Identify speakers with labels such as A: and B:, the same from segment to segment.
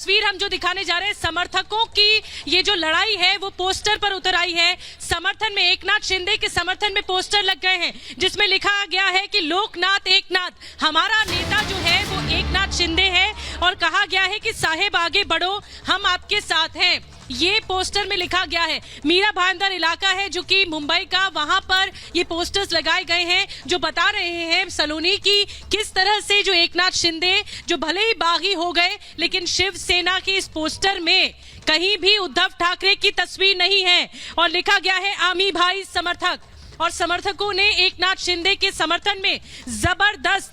A: तस्वीर हम जो दिखाने जा रहे हैं, समर्थकों की ये जो लड़ाई है वो पोस्टर पर उतर आई है। समर्थन में एकनाथ शिंदे के समर्थन में पोस्टर लग गए हैं जिसमें लिखा गया है कि लोकनाथ एकनाथ, हमारा नेता जो है वो एकनाथ शिंदे है और कहा गया है कि साहेब आगे बढ़ो, हम आपके साथ हैं। ये पोस्टर में लिखा गया है। मीरा भाईंदर इलाका है जो कि मुंबई का, वहां पर ये पोस्टर्स लगाए गए हैं जो बता रहे हैं सलोनी की किस तरह से जो एकनाथ शिंदे जो भले ही बागी हो गए लेकिन शिवसेना के इस पोस्टर में कहीं भी उद्धव ठाकरे की तस्वीर नहीं है और लिखा गया है आमी भाई समर्थक। और समर्थकों ने एकनाथ शिंदे के समर्थन में जबरदस्त,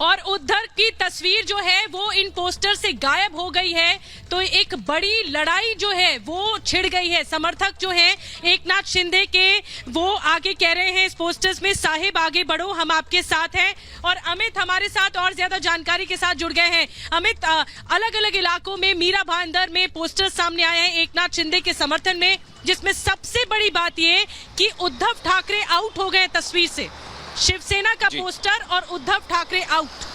A: और उद्धव की तस्वीर जो है वो इन पोस्टर से गायब हो गई है। तो एक बड़ी लड़ाई जो है वो छिड़ गई है। समर्थक जो है एकनाथ शिंदे के वो आगे कह रहे हैं इस पोस्टर्स में, साहेब आगे बढ़ो, हम आपके साथ हैं। और अमित हमारे साथ और ज्यादा जानकारी के साथ जुड़ गए हैं। अमित, अलग अलग इलाकों में मीरा भाईंदर में पोस्टर सामने आए हैं एकनाथ शिंदे के समर्थन में, जिसमें सबसे बड़ी बात यह कि उद्धव ठाकरे आउट हो गए तस्वीर से। शिवसेना का पोस्टर और उद्धव ठाकरे आउट।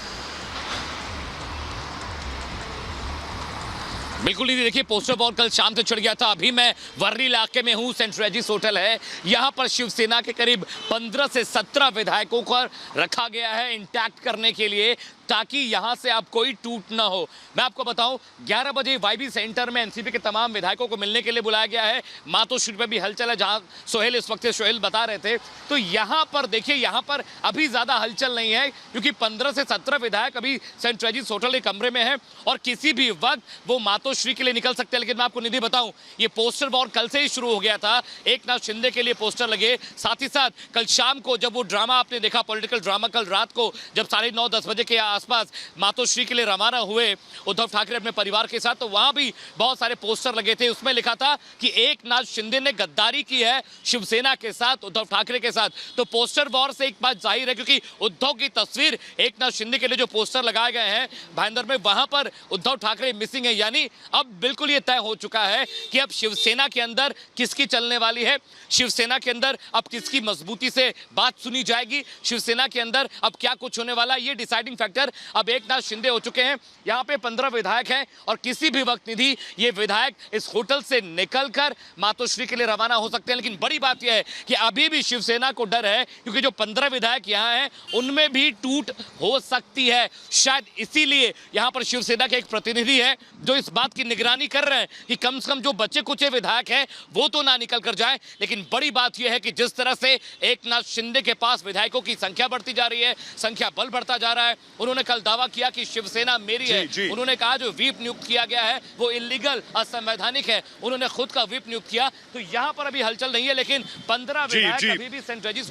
B: बिल्कुल ही देखिए, पोस्टर वॉर कल शाम से चढ़ गया था। अभी मैं वर्ली इलाके में हूँ, सेंट रेजिस होटल है, यहाँ पर शिवसेना के करीब 15 से 17 विधायकों को रखा गया है इंटैक्ट करने के लिए, ताकि यहाँ से अब कोई टूट ना हो। मैं आपको बताऊं, 11 बजे वाईबी सेंटर में एनसीपी के तमाम विधायकों को मिलने के लिए बुलाया गया है। मातोश्री पे भी हलचल है, जहाँ सोहेल इस वक्त सोहेल बता रहे थे। तो यहाँ पर देखिए, यहाँ पर अभी ज़्यादा हलचल नहीं है क्योंकि 15 से 17 विधायक अभी सेंट रेजिस होटल के कमरे में है और किसी भी वक्त वो मातोश्री के लिए निकल सकते हैं। लेकिन मैं आपको निधि बताऊं, ये पोस्टर वॉर कल से ही शुरू हो गया था। एकनाथ शिंदे के लिए पोस्टर लगे, साथ ही साथ कल शाम को जब वो ड्रामा आपने देखा, पॉलिटिकल ड्रामा, कल रात को जब 9:30-10 बजे के आसपास मातोश्री के लिए रवाना हुए उद्धव ठाकरे अपने परिवार के साथ, तो वहां भी बहुत सारे पोस्टर लगे थे। उसमें लिखा था कि एकनाथ शिंदे ने गद्दारी की है शिवसेना के साथ, उद्धव ठाकरे के साथ। तो पोस्टर वॉर से एक बात जाहिर है, क्योंकि उद्धव की तस्वीर एकनाथ शिंदे के लिए जो पोस्टर लगाए गए हैं भाईंदर में, वहां पर उद्धव ठाकरे मिसिंग है। यानी अब बिल्कुल ये तय हो चुका है कि अब शिवसेना के अंदर किसकी चलने वाली है, शिवसेना के अंदर अब किसकी मजबूती से बात सुनी जाएगी, शिवसेना के अंदर अब क्या कुछ होने वाला, ये डिसाइडिंग फैक्टर अब एकनाथ शिंदे हो चुके हैं। यहाँ पे 15 विधायक हैं और किसी भी वक्त निधि ये विधायक इस होटल से निकलकर मातोश्री के लिए रवाना हो सकते हैं। लेकिन बड़ी बात यह है कि अभी भी शिवसेना को डर है, क्योंकि जो 15 विधायक यहाँ हैं उनमें भी टूट हो सकती है। शायद इसीलिए यहाँ पर शिवसेना के एक प्रतिनिधि है जो इस बात की निगरानी कर रहे हैं कि कम से कम जो बचे कुचे विधायक हैं वो तो ना निकल कर जाए। लेकिन बड़ी बात यह है कि जिस तरह से एकनाथ शिंदे के पास विधायकों की संख्या बढ़ती जा रही है, संख्या बल बढ़ता जा रहा है। उन्होंने कल दावा किया कि शिवसेना मेरी है। उन्होंने कहा जो व्हीप नियुक्त किया गया है वो इलीगल, असंवैधानिक है। उन्होंने खुद का व्हीप नियुक्त किया। तो यहाँ पर अभी हलचल नहीं है, लेकिन 15 विधायक अभी भी सेंट रेजिस